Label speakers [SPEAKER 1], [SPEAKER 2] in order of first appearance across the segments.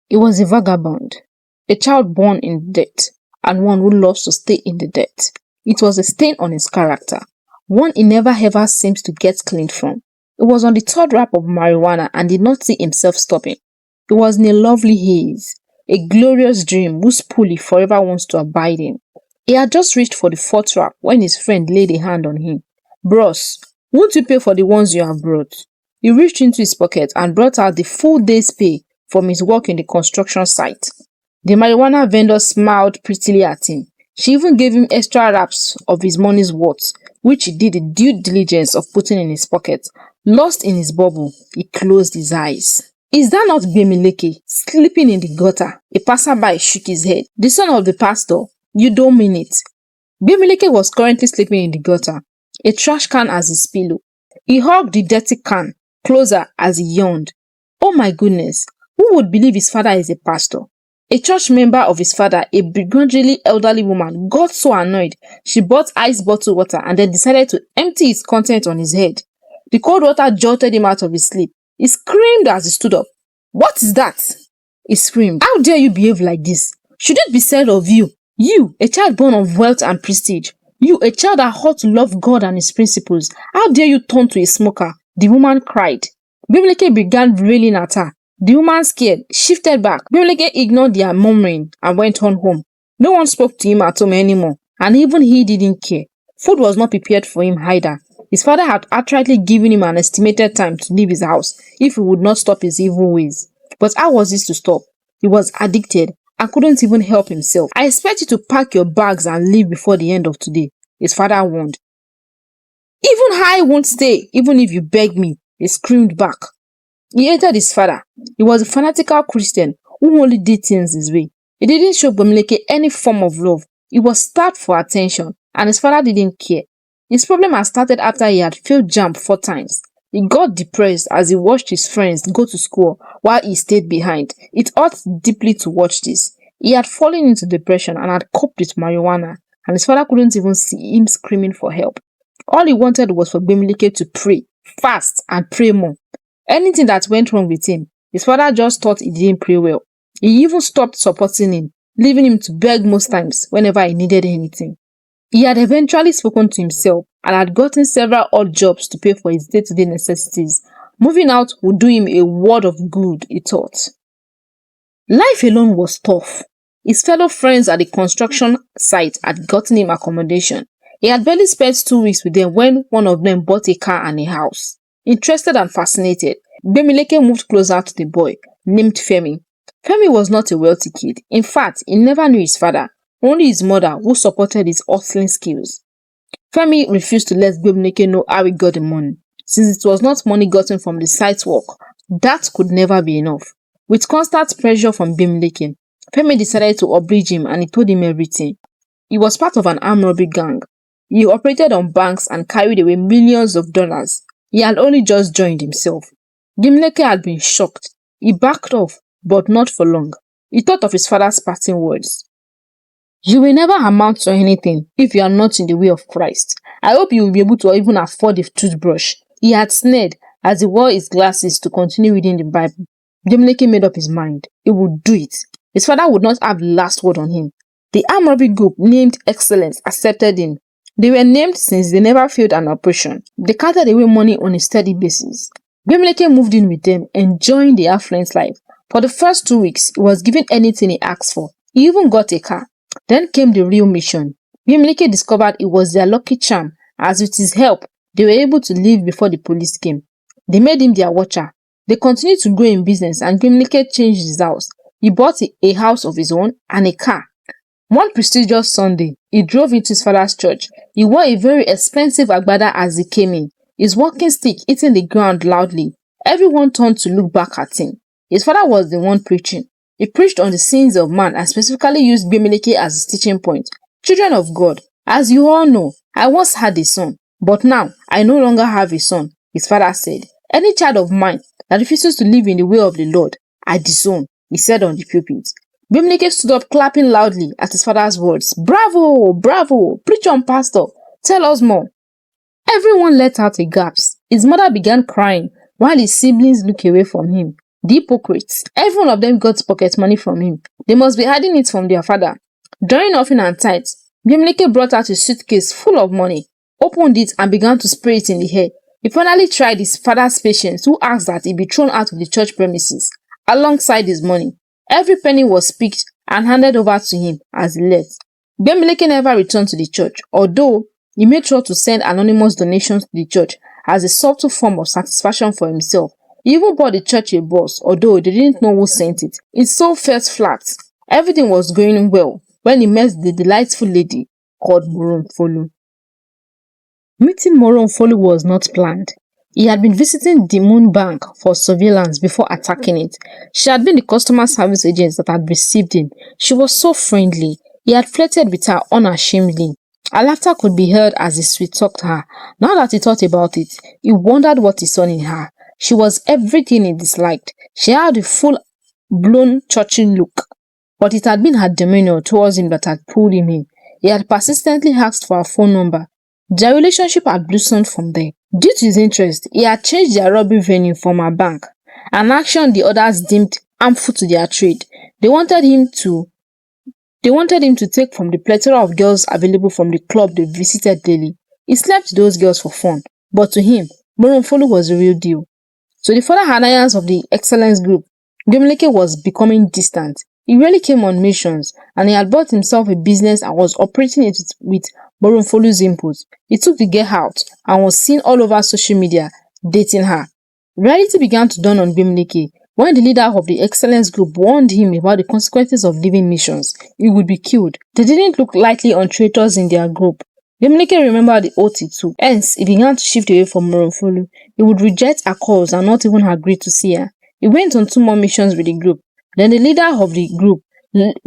[SPEAKER 1] He was a vagabond, a child born in debt, and one who loves to stay in the debt. It was a stain on his character, one he never ever seems to get clean from. He was on the third wrap of marijuana and did not see himself stopping. He was in a lovely haze, a glorious dream whose pool he forever wants to abide in. He had just reached for the fourth wrap when his friend laid a hand on him. "Bros, won't you pay for the ones you have brought?" He reached into his pocket and brought out the full day's pay from his work in the construction site. The marijuana vendor smiled prettily at him. She even gave him extra wraps of his money's worth, which he did the due diligence of putting in his pocket. Lost in his bubble, he closed his eyes. "Is that not Gbemileke sleeping in the gutter?" A passerby shook his head. "The son of the pastor? You don't mean it." Gbemileke was currently sleeping in the gutter, a trash can as his pillow. He hugged the dirty can closer as he yawned. Oh my goodness, who would believe his father is a pastor? A church member of his father, a begrudgingly elderly woman, got so annoyed she bought ice bottled water and then decided to empty its contents on his head. The cold water jolted him out of his sleep. He screamed as he stood up. "What is that?" he screamed. "How dare you behave like this? Should it be said of you? You, a child born of wealth and prestige. You, a child that ought to love God and his principles. How dare you turn to a smoker?" The woman cried. Gbemileke began railing at her. The woman, scared, shifted back. Gbemileke ignored their murmuring and went on home. No one spoke to him at home anymore, and even he didn't care. Food was not prepared for him either. His father had outrightly given him an estimated time to leave his house if he would not stop his evil ways. But how was this to stop? He was addicted and couldn't even help himself. "I expect you to pack your bags and leave before the end of today," his father warned. "Even I won't stay, even if you beg me," he screamed back. He hated his father. He was a fanatical Christian who only did things his way. He didn't show Gbemileke any form of love. He was starved for attention, and his father didn't care. His problem had started after he had failed JAMB 4 times. He got depressed as he watched his friends go to school while he stayed behind. It hurt deeply to watch this. He had fallen into depression and had coped with marijuana, and his father couldn't even see him screaming for help. All he wanted was for Gbemileke to pray, fast, and pray more. Anything that went wrong with him, his father just thought he didn't pray well. He even stopped supporting him, leaving him to beg most times whenever he needed anything. He had eventually spoken to himself and had gotten several odd jobs to pay for his day-to-day necessities. Moving out would do him a world of good, he thought. Life alone was tough. His fellow friends at the construction site had gotten him accommodation. He had barely spent 2 weeks with them when one of them bought a car and a house. Interested and fascinated, Gbemileke moved closer to the boy, named Femi. Femi was not a wealthy kid. In fact, he never knew his father, only his mother who supported his hustling skills. Femi refused to let Gbemileke know how he got the money, since it was not money gotten from the site work. That could never be enough. With constant pressure from Gbemileke, Femi decided to oblige him and he told him everything. He was part of an armed robbery gang. He operated on banks and carried away millions of dollars. He had only just joined himself. Gbemileke had been shocked. He backed off, but not for long. He thought of his father's parting words. "You will never amount to anything if you are not in the way of Christ. I hope you will be able to even afford a toothbrush." He had sneered as he wore his glasses to continue reading the Bible. Gbemileke made up his mind. He would do it. His father would not have the last word on him. The armed robbery group named Excellence accepted him. They were named since they never failed an operation. They carted away money on a steady basis. Gbemileke moved in with them, enjoying the affluent life. For the first 2 weeks, he was given anything he asked for. He even got a car. Then came the real mission. Gbemileke discovered it was their lucky charm, as with his help, they were able to leave before the police came. They made him their watcher. They continued to grow in business and Gbemileke changed his house. He bought a house of his own and a car. One prestigious Sunday, he drove into his father's church. He wore a very expensive agbada as he came in, his walking stick hitting the ground loudly. Everyone turned to look back at him. His father was the one preaching. He preached on the sins of man and specifically used Gbemileke as his teaching point. "Children of God, as you all know, I once had a son, but now I no longer have a son," his father said. "Any child of mine that refuses to live in the way of the Lord, I disown," he said on the pulpit. Gbemileke stood up clapping loudly at his father's words. "Bravo! Bravo! Preach on, pastor. Tell us more." Everyone let out a gasp. His mother began crying while his siblings looked away from him. The hypocrites. Every one of them got pocket money from him. They must be hiding it from their father. During offering and tithes, Bimleke brought out a suitcase full of money, opened it and began to spray it in the air. He finally tried his father's patience, who asked that he be thrown out of the church premises alongside his money. Every penny was picked and handed over to him as he left. Bimleke never returned to the church, although he made sure to send anonymous donations to the church as a subtle form of satisfaction for himself. He even bought the church a bus, although they didn't know who sent it. It so felt flat. Everything was going well when he met the delightful lady called Moronfolu. Meeting Moronfolu was not planned. He had been visiting the Moon Bank for surveillance before attacking it. She had been the customer service agent that had received him. She was so friendly. He had flirted with her unashamedly. Her laughter could be heard as he sweet-talked her. Now that he thought about it, he wondered what he saw in her. She was everything he disliked. She had a full-blown Churchill look, but it had been her demeanor towards him that had pulled him in. He had persistently asked for her phone number. Their relationship had blossomed from there. Due to his interest, he had changed their robbery venue from her bank, an action the others deemed harmful to their trade. They wanted him to take from the plethora of girls available from the club they visited daily. He slept with those girls for fun, but to him, Moronfolu was the real deal. So the further alliance of the Excellence Group, Bimleke was becoming distant. He rarely came on missions, and he had bought himself a business and was operating it with Moronfolu's input. He took the girl out and was seen all over social media dating her. Reality began to dawn on Bimleke when the leader of the Excellence Group warned him about the consequences of leaving missions. He would be killed. They didn't look lightly on traitors in their group. Bimleke remembered the oath he took. Hence, he began to shift away from Moronfolu. He would reject her calls and not even agree to see her. He went on 2 more missions with the group. Then the leader of the group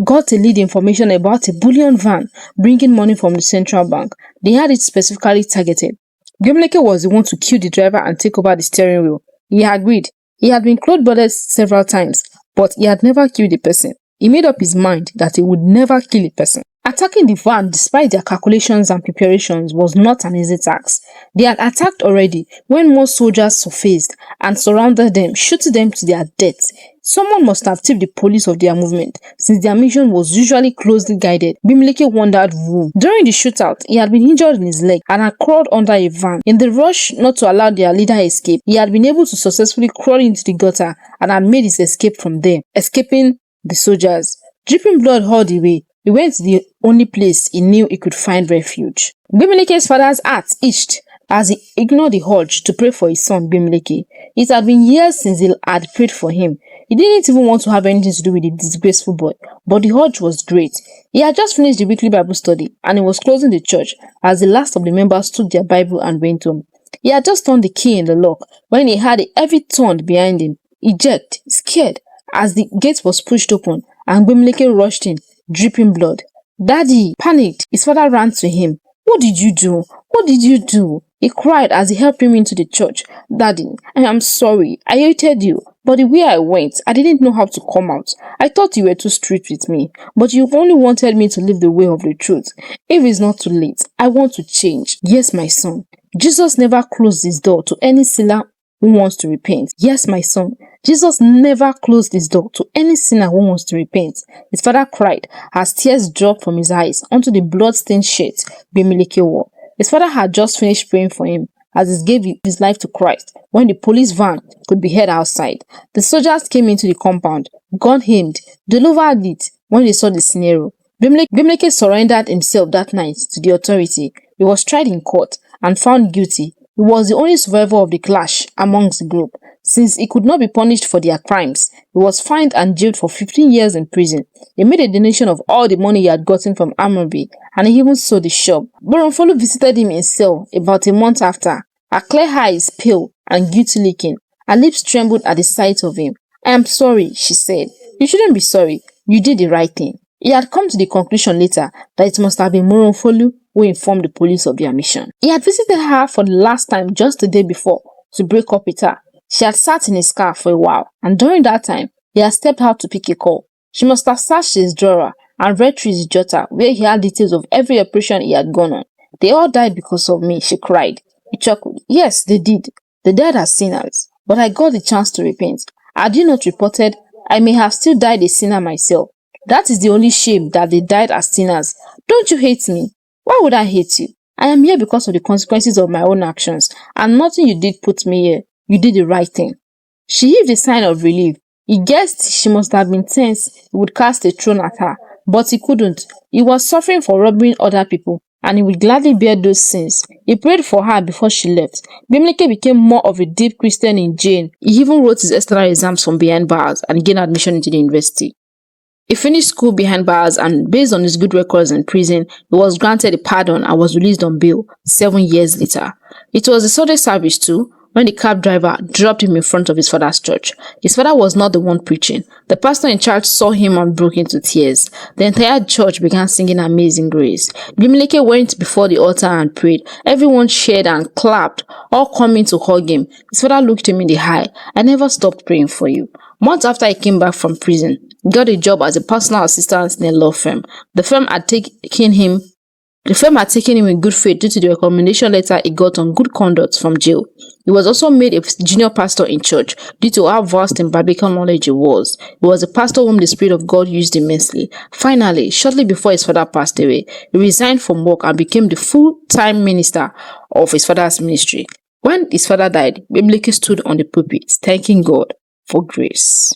[SPEAKER 1] got a lead information about a bullion van bringing money from the central bank. They had it specifically targeted. Bimleke was the one to kill the driver and take over the steering wheel. He agreed. He had been close-blooded several times, but he had never killed a person. He made up his mind that he would never kill a person. Attacking the van, despite their calculations and preparations, was not an easy task. They had attacked already when more soldiers surfaced and surrounded them, shooting them to their deaths. Someone must have tipped the police of their movement, since their mission was usually closely guided. Bimleke wondered who. During the shootout, he had been injured in his leg and had crawled under a van. In the rush not to allow their leader escape, he had been able to successfully crawl into the gutter and had made his escape from there, escaping the soldiers. Dripping blood all the way, he went to the only place he knew he could find refuge. Bimleke's father's heart itched as he ignored the urge to pray for his son Bimleke. It had been years since he had prayed for him. He didn't even want to have anything to do with the disgraceful boy, but the urge was great. He had just finished the weekly Bible study and he was closing the church as the last of the members took their Bible and went home. He had just turned the key in the lock when he heard a heavy thud behind him. He jerked, scared, as the gate was pushed open and Bimleke rushed in, dripping blood. "Daddy!" Panicked, his father ran to him. "What did you do? What did you do?" He cried as he helped him into the church. "Daddy, I am sorry. I hated you. But the way I went, I didn't know how to come out. I thought you were too strict with me. But you only wanted me to live the way of the truth. If it's not too late, I want to change." "Yes, my son. Jesus never closed his door to any sinner who wants to repent." "Yes, my son. Jesus never closed his door to any sinner who wants to repent." His father cried as tears dropped from his eyes onto the blood-stained shirt Bimleke wore. His father had just finished praying for him as he gave his life to Christ when the police van could be heard outside. The soldiers came into the compound, gun aimed. They lowered it when they saw the scenario. Bimleke surrendered himself that night to the authority. He was tried in court and found guilty. He was the only survivor of the clash amongst the group. Since he could not be punished for their crimes, he was fined and jailed for 15 years in prison. He made a donation of all the money he had gotten from Amobi, and he even sold the shop. Moronfolu visited him in cell about a month after. Her clear eyes pale and guilty-looking. Her lips trembled at the sight of him. "I am sorry," she said. "You shouldn't be sorry. You did the right thing." He had come to the conclusion later that it must have been Moronfolu who informed the police of their mission. He had visited her for the last time just the day before to break up with her. She had sat in his car for a while, and during that time, he had stepped out to pick a call. She must have searched his drawer and read through his jotter where he had details of every operation he had gone on. "They all died because of me," she cried. He chuckled. "Yes, they did. They died as sinners, but I got the chance to repent. Had you not reported, I may have still died a sinner myself. That is the only shame, that they died as sinners. Don't you hate me? Why would I hate you? I am here because of the consequences of my own actions, and nothing you did put me here. You did the right thing. She heaved a sign of relief. He guessed she must have been tense he would cast a throne at her, but he couldn't. He was suffering for robbing other people, and he would gladly bear those sins. He prayed for her before she left. Bimleke became more of a deep Christian in jail. He even wrote his external exams from behind bars and gained admission into the university. He finished school behind bars, and based on his good records in prison, he was granted a pardon and was released on bail 7 years later. It was a Sunday service too, when the cab driver dropped him in front of his father's church. His father was not the one preaching. The pastor in charge saw him and broke into tears. The entire church began singing Amazing Grace. Bimleke went before the altar and prayed. Everyone cheered and clapped, all coming to hug him. His father looked him in the eye. I never stopped praying for you. Months after he came back from prison, he got a job as a personal assistant in a law firm. The firm had taken him in good faith due to the recommendation letter he got on good conduct from jail. He was also made a junior pastor in church due to how vast in biblical knowledge he was. He was a pastor whom the Spirit of God used immensely. Finally, shortly before his father passed away, he resigned from work and became the full-time minister of his father's ministry. When his father died, Bimleke stood on the pulpit thanking God for grace.